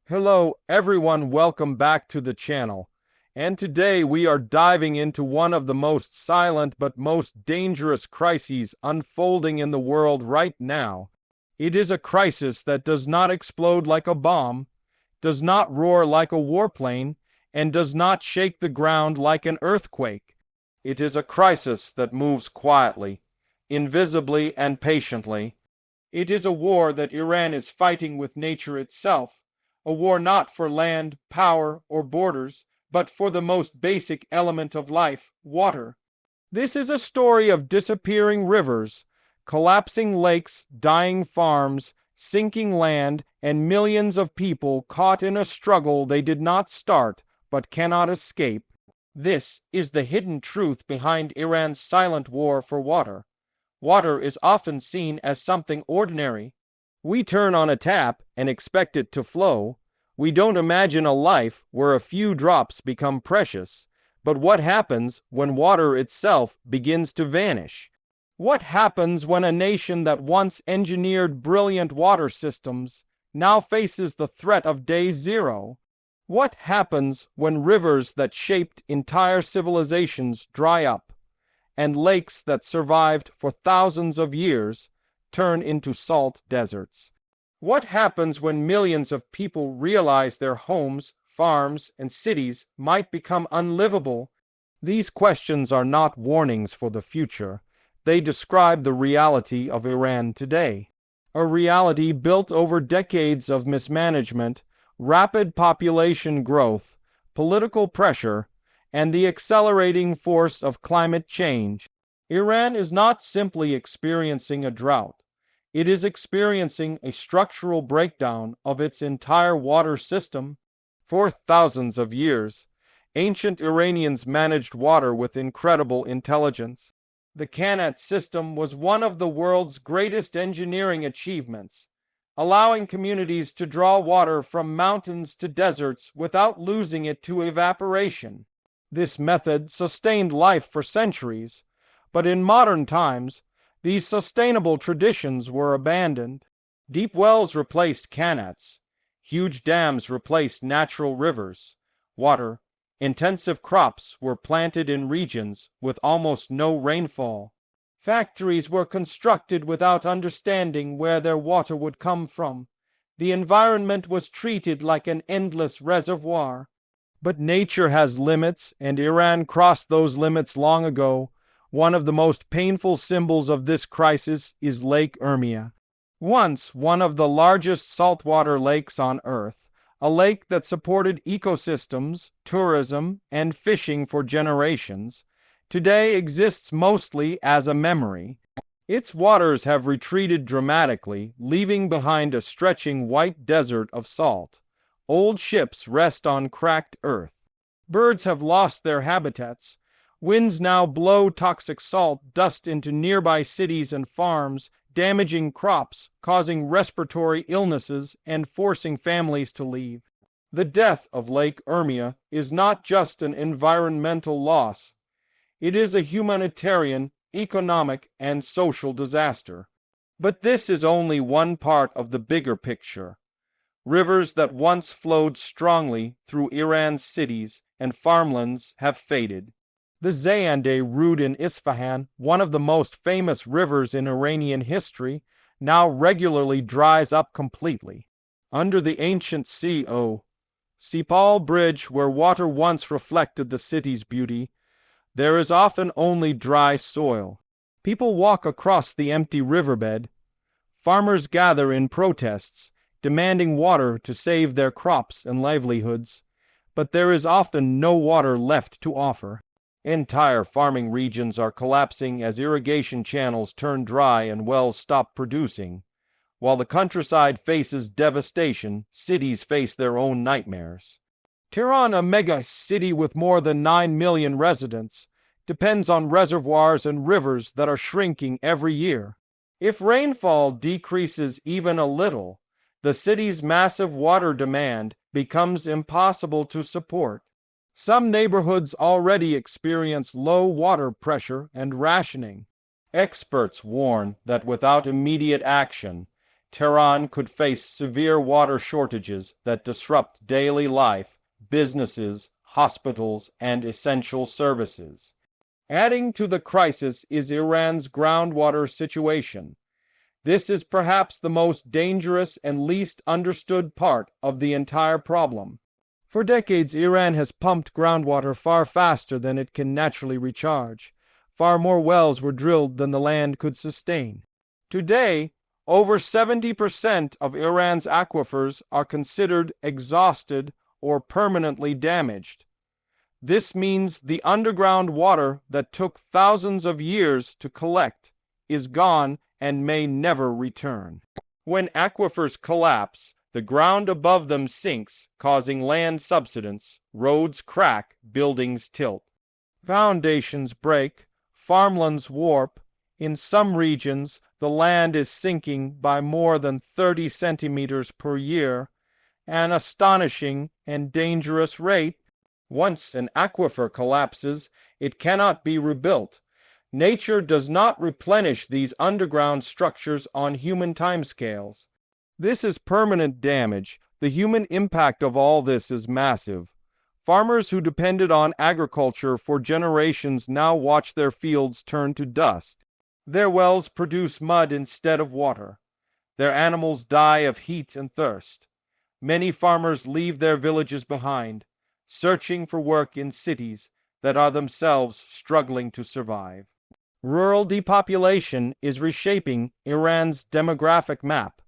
Hello everyone, welcome back to the channel. And today we are diving into one of the most silent but most dangerous crises unfolding in the world right now. It is a crisis that does not explode like a bomb, does not roar like a warplane, and does not shake the ground like an earthquake. It is a crisis that moves quietly, invisibly and patiently. It is a war that Iran is fighting with nature itself. A war not for land, power, or borders, but for the most basic element of life, water. This is a story of disappearing rivers, collapsing lakes, dying farms, sinking land, and millions of people caught in a struggle they did not start but cannot escape. This is the hidden truth behind Iran's silent war for water. Water is often seen as something ordinary. We turn on a tap and expect it to flow. We don't imagine a life where a few drops become precious. But what happens when water itself begins to vanish? What happens when a nation that once engineered brilliant water systems now faces the threat of day zero? What happens when rivers that shaped entire civilizations dry up, and lakes that survived for thousands of years turn into salt deserts? What happens when millions of people realize their homes, farms, and cities might become unlivable? These questions are not warnings for the future. They describe the reality of Iran today. A reality built over decades of mismanagement, rapid population growth, political pressure, and the accelerating force of climate change. Iran is not simply experiencing a drought. It is experiencing a structural breakdown of its entire water system. For thousands of years, ancient Iranians managed water with incredible intelligence. The Qanat system was one of the world's greatest engineering achievements, allowing communities to draw water from mountains to deserts without losing it to evaporation. This method sustained life for centuries, but in modern times, these sustainable traditions were abandoned. Deep wells replaced qanats. Huge dams replaced natural rivers. Water-intensive crops were planted in regions with almost no rainfall. Factories were constructed without understanding where their water would come from. The environment was treated like an endless reservoir. But nature has limits, and Iran crossed those limits long ago. One of the most painful symbols of this crisis is Lake Urmia. Once one of the largest saltwater lakes on Earth, a lake that supported ecosystems, tourism, and fishing for generations, today exists mostly as a memory. Its waters have retreated dramatically, leaving behind a stretching white desert of salt. Old ships rest on cracked earth. Birds have lost their habitats. Winds now blow toxic salt dust into nearby cities and farms, damaging crops, causing respiratory illnesses, and forcing families to leave. The death of Lake Urmia is not just an environmental loss. It is a humanitarian, economic, and social disaster. But this is only one part of the bigger picture. Rivers that once flowed strongly through Iran's cities and farmlands have faded. The Zayandeh Rood in Isfahan, one of the most famous rivers in Iranian history, now regularly dries up completely. Under the ancient Sepal Bridge, where water once reflected the city's beauty, there is often only dry soil. People walk across the empty riverbed. Farmers gather in protests, demanding water to save their crops and livelihoods, but there is often no water left to offer. Entire farming regions are collapsing as irrigation channels turn dry and wells stop producing. While the countryside faces devastation, cities face their own nightmares. Tehran, a mega city with more than 9 million residents, depends on reservoirs and rivers that are shrinking every year. If rainfall decreases even a little, the city's massive water demand becomes impossible to support. Some neighborhoods already experience low water pressure and rationing. Experts warn that without immediate action, Tehran could face severe water shortages that disrupt daily life, businesses, hospitals, and essential services. Adding to the crisis is Iran's groundwater situation. This is perhaps the most dangerous and least understood part of the entire problem. For decades, Iran has pumped groundwater far faster than it can naturally recharge. Far more wells were drilled than the land could sustain. Today, over 70% of Iran's aquifers are considered exhausted or permanently damaged. This means the underground water that took thousands of years to collect is gone and may never return. When aquifers collapse, the ground above them sinks, causing land subsidence, roads crack, buildings tilt. Foundations break, farmlands warp. In some regions, the land is sinking by more than 30 centimeters per year, an astonishing and dangerous rate. Once an aquifer collapses, it cannot be rebuilt. Nature does not replenish these underground structures on human timescales. This is permanent damage. The human impact of all this is massive. Farmers who depended on agriculture for generations now watch their fields turn to dust. Their wells produce mud instead of water. Their animals die of heat and thirst. Many farmers leave their villages behind, searching for work in cities that are themselves struggling to survive. Rural depopulation is reshaping Iran's demographic map.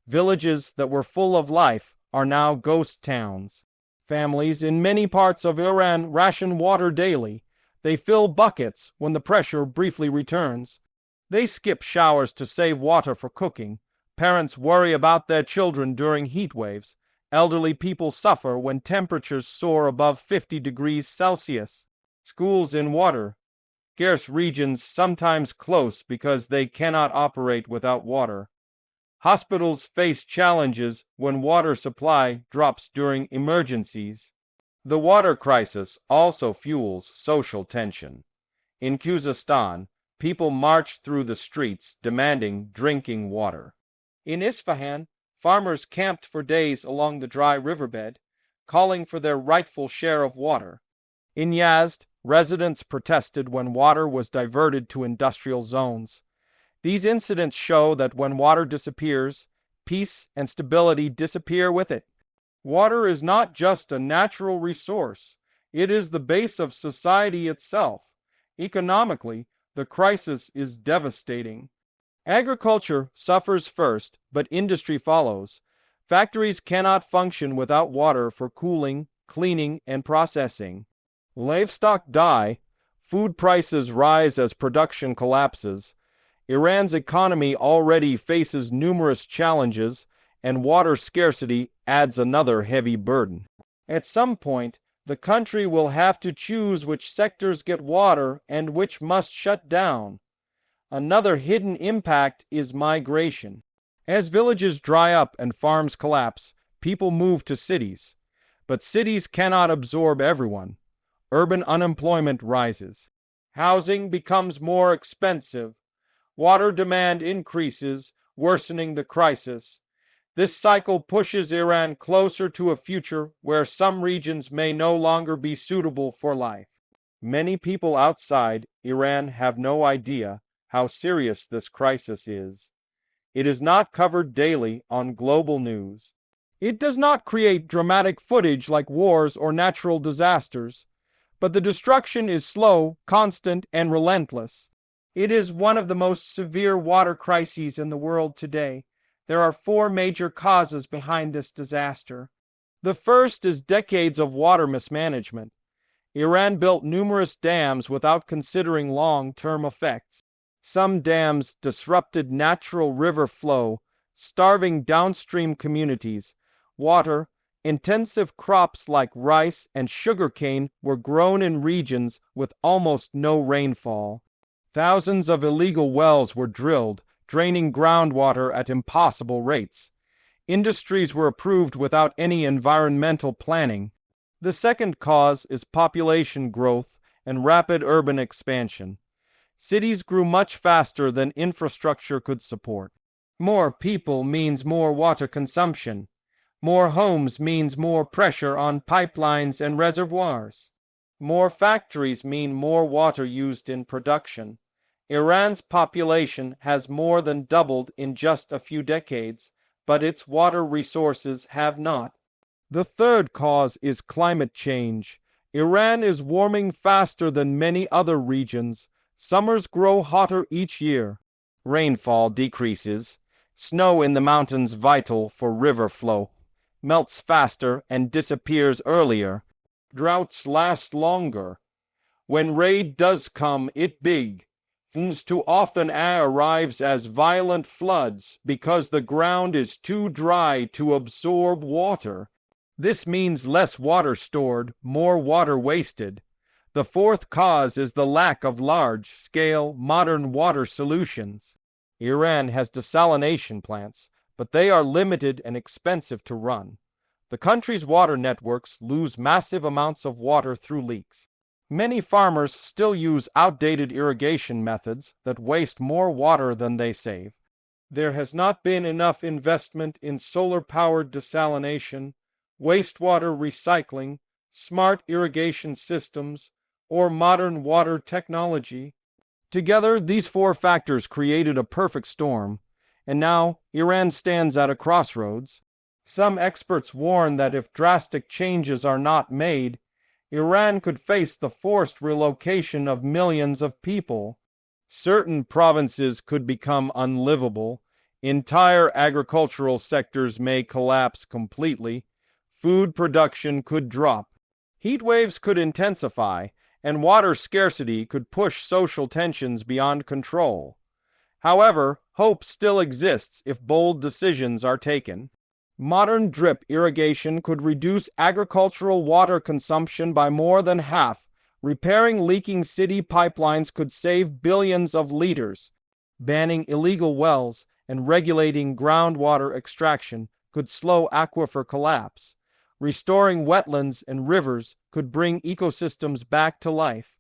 Villages that were full of life are now ghost towns. Families in many parts of Iran ration water daily. They fill buckets when the pressure briefly returns. They skip showers to save water for cooking. Parents worry about their children during heat waves. Elderly people suffer when temperatures soar above 50 degrees Celsius. Schools in water scarce regions sometimes close because they cannot operate without water. Hospitals face challenges when water supply drops during emergencies. The water crisis also fuels social tension. In Khuzestan, people marched through the streets demanding drinking water. In Isfahan, farmers camped for days along the dry riverbed, calling for their rightful share of water. In Yazd, residents protested when water was diverted to industrial zones. These incidents show that when water disappears, peace and stability disappear with it. Water is not just a natural resource, it is the base of society itself. Economically, the crisis is devastating. Agriculture suffers first, but industry follows. Factories cannot function without water for cooling, cleaning, and processing. Livestock die, food prices rise as production collapses. Iran's economy already faces numerous challenges, and water scarcity adds another heavy burden. At some point, the country will have to choose which sectors get water and which must shut down. Another hidden impact is migration. As villages dry up and farms collapse, people move to cities. But cities cannot absorb everyone. Urban unemployment rises. Housing becomes more expensive. Water demand increases, worsening the crisis. This cycle pushes Iran closer to a future where some regions may no longer be suitable for life. Many people outside Iran have no idea how serious this crisis is. It is not covered daily on global news. It does not create dramatic footage like wars or natural disasters, but the destruction is slow, constant, and relentless. It is one of the most severe water crises in the world today. There are 4 major causes behind this disaster. The first is decades of water mismanagement. Iran built numerous dams without considering long-term effects. Some dams disrupted natural river flow, starving downstream communities. Intensive crops like rice and sugarcane were grown in regions with almost no rainfall. Thousands of illegal wells were drilled, draining groundwater at impossible rates. Industries were approved without any environmental planning. The second cause is population growth and rapid urban expansion. Cities grew much faster than infrastructure could support. More people means more water consumption. More homes means more pressure on pipelines and reservoirs. More factories mean more water used in production. Iran's population has more than doubled in just a few decades, but its water resources have not. The third cause is climate change. Iran is warming faster than many other regions. Summers grow hotter each year. Rainfall decreases. Snow in the mountains, vital for river flow, melts faster and disappears earlier. Droughts last longer. When rain does come, it big. Too often arrives as violent floods because the ground is too dry to absorb water. This means less water stored, more water wasted. The fourth cause is the lack of large-scale, modern water solutions. Iran has desalination plants, but they are limited and expensive to run. The country's water networks lose massive amounts of water through leaks. Many farmers still use outdated irrigation methods that waste more water than they save. There has not been enough investment in solar-powered desalination, wastewater recycling, smart irrigation systems, or modern water technology. Together, these four factors created a perfect storm, and now Iran stands at a crossroads. Some experts warn that if drastic changes are not made, Iran could face the forced relocation of millions of people. Certain provinces could become unlivable. Entire agricultural sectors may collapse completely. Food production could drop. Heat waves could intensify, and water scarcity could push social tensions beyond control. However, hope still exists if bold decisions are taken. Modern drip irrigation could reduce agricultural water consumption by more than half. Repairing leaking city pipelines could save billions of liters. Banning illegal wells and regulating groundwater extraction could slow aquifer collapse. Restoring wetlands and rivers could bring ecosystems back to life.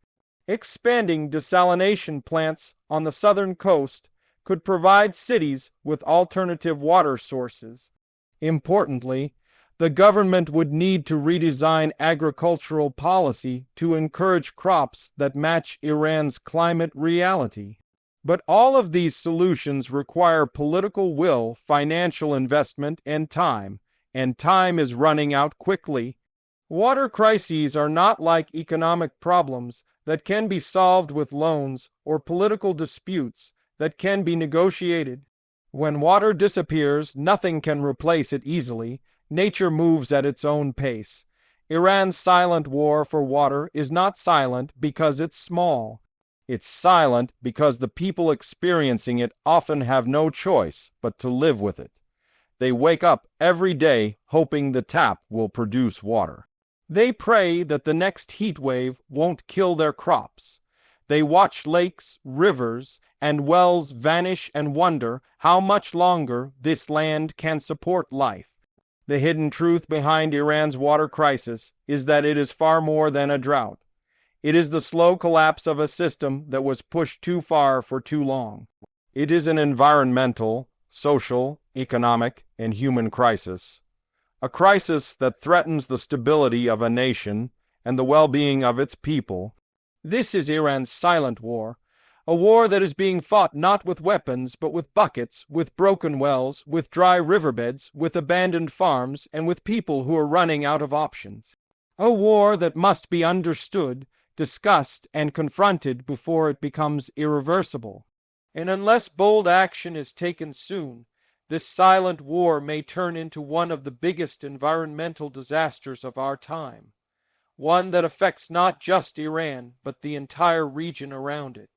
Expanding desalination plants on the southern coast could provide cities with alternative water sources. Importantly, the government would need to redesign agricultural policy to encourage crops that match Iran's climate reality. But all of these solutions require political will, financial investment, and time is running out quickly. Water crises are not like economic problems that can be solved with loans or political disputes that can be negotiated. When water disappears, nothing can replace it easily. Nature moves at its own pace. Iran's silent war for water is not silent because it's small. It's silent because the people experiencing it often have no choice but to live with it. They wake up every day hoping the tap will produce water. They pray that the next heat wave won't kill their crops. They watch lakes, rivers, and wells vanish and wonder how much longer this land can support life. The hidden truth behind Iran's water crisis is that it is far more than a drought. It is the slow collapse of a system that was pushed too far for too long. It is an environmental, social, economic, and human crisis. A crisis that threatens the stability of a nation and the well-being of its people. This is Iran's silent war, a war that is being fought not with weapons but with buckets, with broken wells, with dry riverbeds, with abandoned farms, and with people who are running out of options. A war that must be understood, discussed, and confronted before it becomes irreversible. And unless bold action is taken soon, this silent war may turn into one of the biggest environmental disasters of our time, one that affects not just Iran, but the entire region around it.